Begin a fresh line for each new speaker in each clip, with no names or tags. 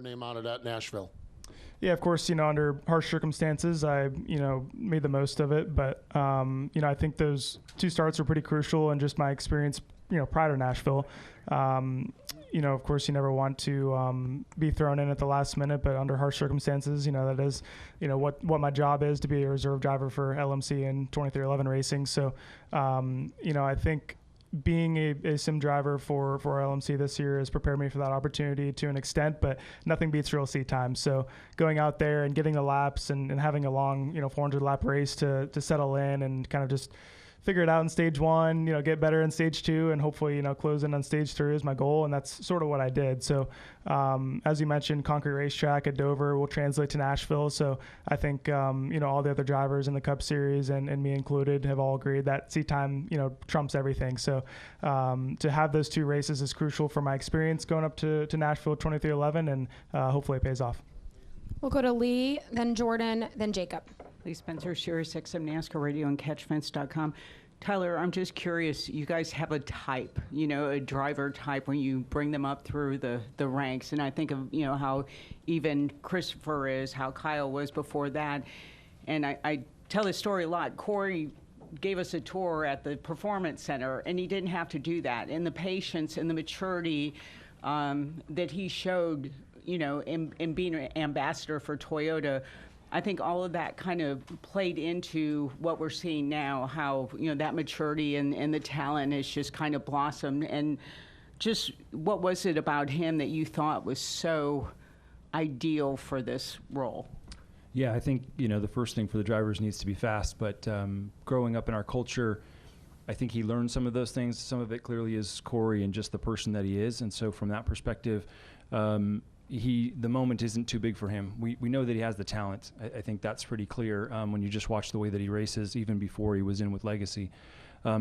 your name on it at Nashville?
Yeah, of course, under harsh circumstances, I, made the most of it. But, I think those 2 starts were pretty crucial, and just my experience, prior to Nashville. Of course, you never want to be thrown in at the last minute, but under harsh circumstances, that is, what my job is, to be a reserve driver for LMC in 2311 racing. So, I think being a sim driver for LMC this year has prepared me for that opportunity to an extent, but nothing beats real seat time. So going out there and getting the laps and having a long, 400 lap race to settle in and kind of just figure it out in stage 1, get better in stage 2, and hopefully, close in on stage 3 is my goal. And that's sort of what I did. So, as you mentioned, concrete racetrack at Dover will translate to Nashville. So I think, all the other drivers in the Cup Series and me included have all agreed that seat time, trumps everything. So, to have those 2 races is crucial for my experience going up to Nashville 2311, and hopefully it pays off.
We'll go to Lee, then Jordan, then Jacob.
Lee Spencer, Sirius XM NASCAR Radio and CatchFence.com. Tyler, I'm just curious, you guys have a type, a driver type when you bring them up through the ranks. And I think of, how even Christopher is, how Kyle was before that. And I tell this story a lot. Corey gave us a tour at the Performance Center, and he didn't have to do that. And the patience and the maturity that he showed, in being an ambassador for Toyota, I think all of that kind of played into what we're seeing now, how, that maturity and the talent has just kind of blossomed. And just what was it about him that you thought was so ideal for this role?
Yeah, I think, the first thing for the drivers needs to be fast. But growing up in our culture, I think he learned some of those things. Some of it clearly is Corey and just the person that he is. And so from that perspective, the moment isn't too big for him. We know that he has the talent. I think that's pretty clear when you just watch the way that he races, even before he was in with Legacy.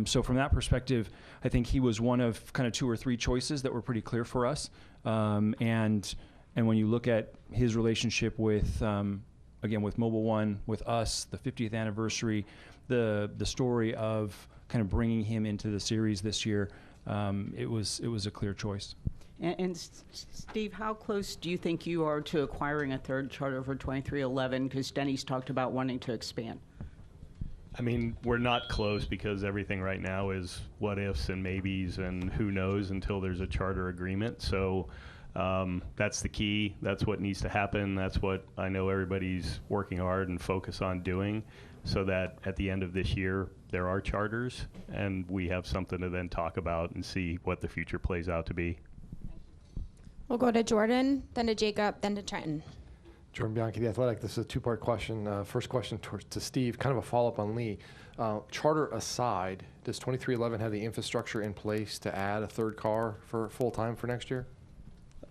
So from that perspective, I think he was one of kind of 2 or 3 choices that were pretty clear for us. And when you look at his relationship with, again, with Mobil 1, with us, the 50th anniversary, the story of kind of bringing him into the series this year, it was a clear choice.
And Steve, how close do you think you are to acquiring a third charter for 2311? Because Denny's talked about wanting to expand.
I mean, we're not close because everything right now is what ifs and maybes and who knows until there's a charter agreement. So that's the key. That's what needs to happen. That's what I know everybody's working hard and focus on doing, so that at the end of this year there are charters and we have something to then talk about and see what the future plays out to be.
We'll go to Jordan, then to Jacob, then to Trenton.
Jordan Bianchi, The Athletic. This is a 2-part question. First question to Steve, kind of a follow-up on Lee. Charter aside, does 2311 have the infrastructure in place to add a third car for full-time for next year?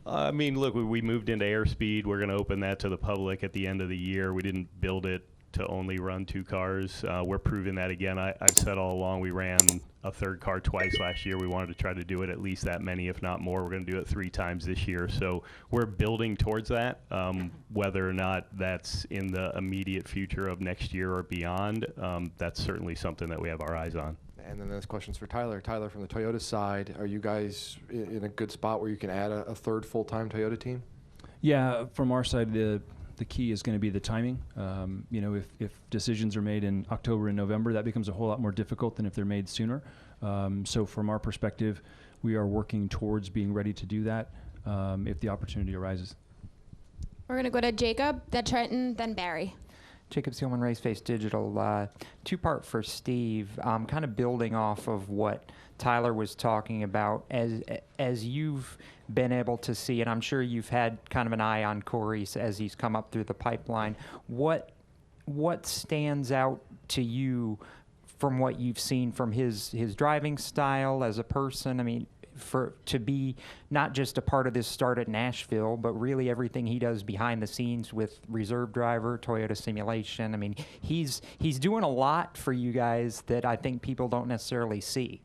I mean, look, we moved into airspeed. We're going to open that to the public at the end of the year. We didn't build it to only run 2 cars. We're proving that again. I've said all along we ran a third car twice last year. We wanted to try to do it at least that many, if not more. We're going to do it 3 times this year. So we're building towards that. Whether or not that's in the immediate future of next year or beyond, that's certainly something that we have our eyes on.
And then this question's for Tyler. Tyler, from the Toyota side, are you guys in a good spot where you can add a third full-time Toyota team?
Yeah, from our side, the key is going to be the timing. If decisions are made in October and November, that becomes a whole lot more difficult than if they're made sooner. So from our perspective, we are working towards being ready to do that if the opportunity arises.
We're going to go to Jacob, then Trenton, then Barry.
Jacob Seelman, Raceface Digital. 2-part for Steve. Kind of building off of what Tyler was talking about, as you've been able to see, and I'm sure you've had kind of an eye on Corey as he's come up through the pipeline. What stands out to you from what you've seen from his driving style as a person? I mean, to be not just a part of this start at Nashville, but really everything he does behind the scenes with reserve driver, Toyota simulation. I mean, he's doing a lot for you guys that I think people don't necessarily see.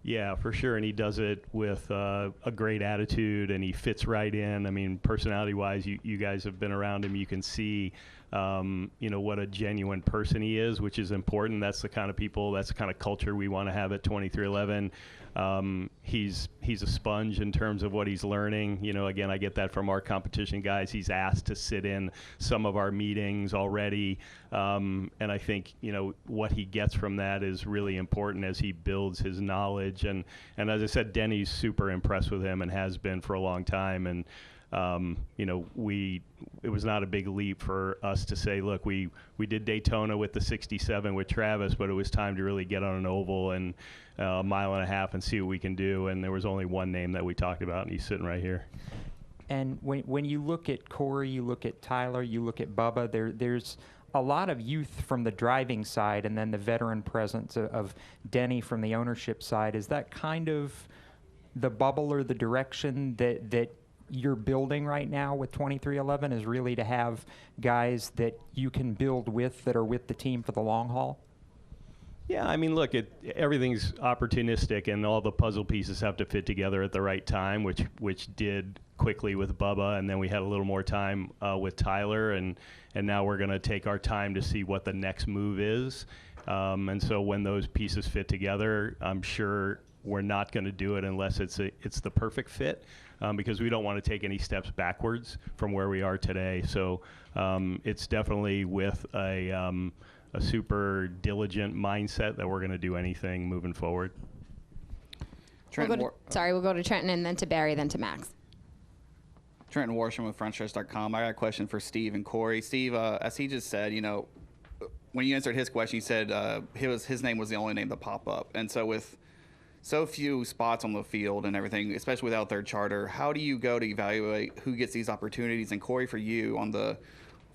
Yeah, for sure, and he does it with a great attitude, and he fits right in. I mean, personality-wise, you guys have been around him. You can see what a genuine person he is, which is important. That's the kind of people, that's the kind of culture we want to have at 2311. He's a sponge in terms of what he's learning. Again, I get that from our competition guys. He's asked to sit in some of our meetings already. And I think, what he gets from that is really important as he builds his knowledge. And as I said, Denny's super impressed with him and has been for a long time. And, it was not a big leap for us to say, look, we did Daytona with the 67 with Travis, but it was time to really get on an oval and a mile and a half and see what we can do. And there was only one name that we talked about, and he's sitting right here.
And when you look at Corey, you look at Tyler, you look at Bubba, there's a lot of youth from the driving side, and then the veteran presence of Denny from the ownership side. Is that kind of the bubble or the direction that you're building right now with 2311, is really to have guys that you can build with that are with the team for the long haul?
Yeah, I mean, look, everything's opportunistic, and all the puzzle pieces have to fit together at the right time, which did quickly with Bubba, and then we had a little more time with Tyler, and now we're going to take our time to see what the next move is. And so when those pieces fit together, I'm sure we're not going to do it unless it's the perfect fit, because we don't want to take any steps backwards from where we are today. So it's definitely with a super diligent mindset that we're going to do anything moving forward.
We'll go to Trenton and then to Barry, then to Max.
Trenton Warsham with FrontStretch.com. I got a question for Steve and Corey. Steve, as he just said, when you answered his question, you said his name was the only name to pop up. And so with so few spots on the field and everything, especially without third charter, how do you go to evaluate who gets these opportunities? And Corey, for you, on the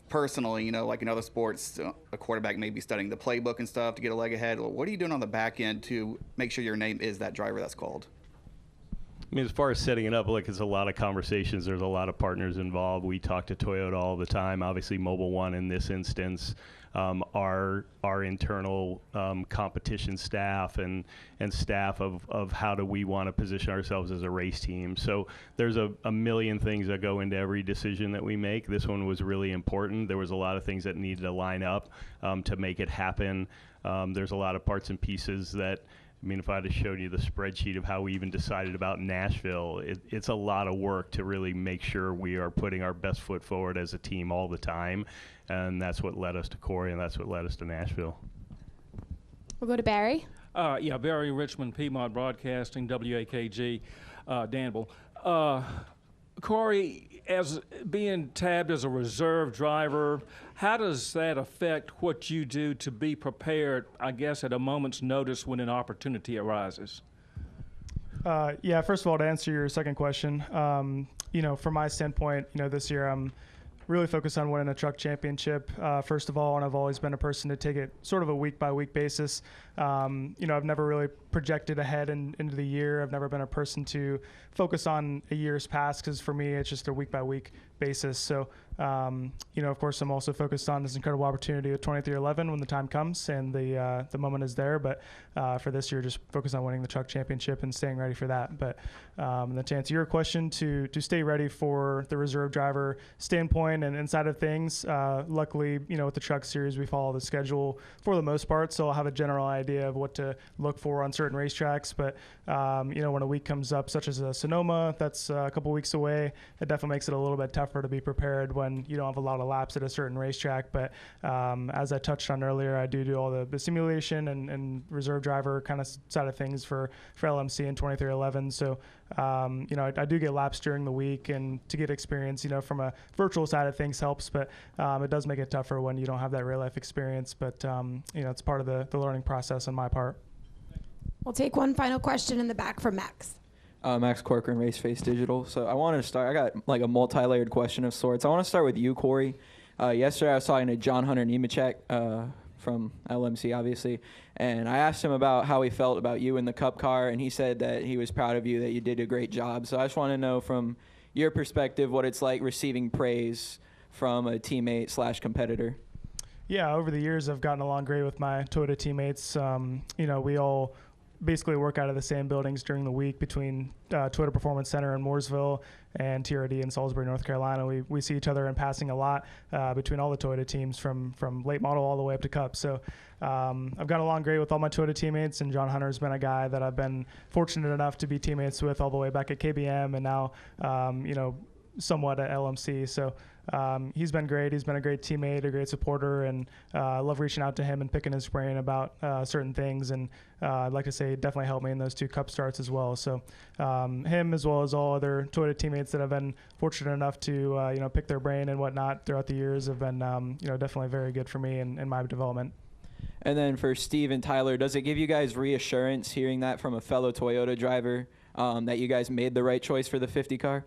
personally, like in other sports, a quarterback may be studying the playbook and stuff to get a leg ahead. What are you doing on the back end to make sure your name is that driver that's called?
I mean, as far as setting it up, look, it's a lot of conversations. There's a lot of partners involved. We talk to Toyota all the time. Obviously, Mobile One in this instance, our internal competition staff and staff of how do we want to position ourselves as a race team. So there's a million things that go into every decision that we make. This one was really important. There was a lot of things that needed to line up to make it happen. There's a lot of parts and pieces that, if I had shown you the spreadsheet of how we even decided about Nashville, it's a lot of work to really make sure we are putting our best foot forward as a team all the time. And that's what led us to Corey, and that's what led us to Nashville.
We'll go to Barry.
Barry Richmond, Piedmont Broadcasting, WAKG, Danville. Corey, as being tabbed as a reserve driver, how does that affect what you do to be prepared, I guess, at a moment's notice when an opportunity arises?
First of all, to answer your second question, from my standpoint, this year I'm really focused on winning a truck championship, first of all, and I've always been a person to take it sort of a week-by-week basis. I've never really projected ahead into the year. I've never been a person to focus on a year's past, because for me, it's just a week-by-week basis. So, of course, I'm also focused on this incredible opportunity at 2311 when the time comes and the moment is there. But for this year, just focus on winning the truck championship and staying ready for that. But then to answer your question, to stay ready for the reserve driver standpoint and inside of things, luckily, with the truck series, we follow the schedule for the most part. So I'll have a general idea of what to look for on certain racetracks. But, when a week comes up, such as Sonoma, that's a couple weeks away, it definitely makes it a little bit tougher to be prepared when you don't have a lot of laps at a certain racetrack. But as I touched on earlier, I do all the simulation and reserve driver kind of side of things for LMC in 2311. So, I do get laps during the week, and to get experience, from a virtual side of things helps, but it does make it tougher when you don't have that real life experience. But, it's part of the learning process on my part.
We'll take one final question in the back from Max.
Max Corcoran, Raceface Digital. So I wanted to start, I got like a multi-layered question of sorts. I want to start with you, Corey. Yesterday I was talking to John Hunter Nemechek from LMC, obviously, and I asked him about how he felt about you in the Cup car, and he said that he was proud of you, that you did a great job. So I just want to know from your perspective what it's like receiving praise from a teammate / competitor. Yeah,
over the years I've gotten along great with my Toyota teammates. We all basically work out of the same buildings during the week between Toyota Performance Center in Mooresville and TRD in Salisbury, North Carolina. We see each other in passing a lot between all the Toyota teams from late model all the way up to Cup. So I've got along great with all my Toyota teammates, and John Hunter's been a guy that I've been fortunate enough to be teammates with all the way back at KBM and now, somewhat at LMC. So he's been great. He's been a great teammate, a great supporter, and I love reaching out to him and picking his brain about certain things. And I'd like to say definitely helped me in those 2 Cup starts as well. So him, as well as all other Toyota teammates that have been fortunate enough to pick their brain and whatnot throughout the years, have been definitely very good for me in my development.
And then for Steve and Tyler, does it give you guys reassurance hearing that from a fellow Toyota driver that you guys made the right choice for the 50 car?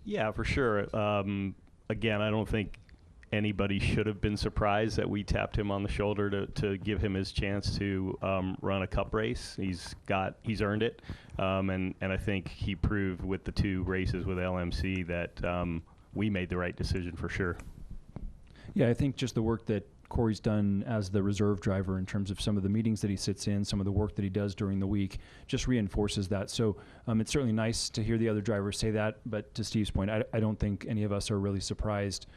Yeah, for sure. Again, I don't think anybody should have been surprised that we tapped him on the shoulder to give him his chance to run a Cup race. He's earned it, and I think he proved with the 2 races with LMC that we made the right decision for sure.
Yeah, I think just the work that Corey's done as the reserve driver in terms of some of the meetings that he sits in, some of the work that he does during the week, just reinforces that. So it's certainly nice to hear the other drivers say that, but to Steve's point, I don't think any of us are really surprised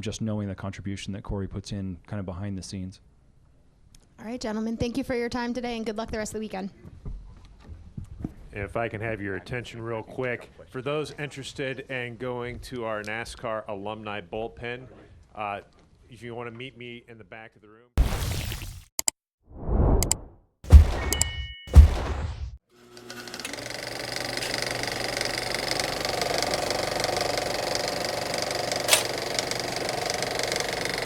just knowing the contribution that Corey puts in kind of behind the scenes.
All right, gentlemen, thank you for your time today, and good luck the rest of the weekend.
And if I can have your attention real quick, for those interested in going to our NASCAR alumni bullpen, if you want to meet me in the back of the room.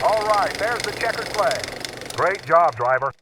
All right, there's the checkered flag. Great job, driver.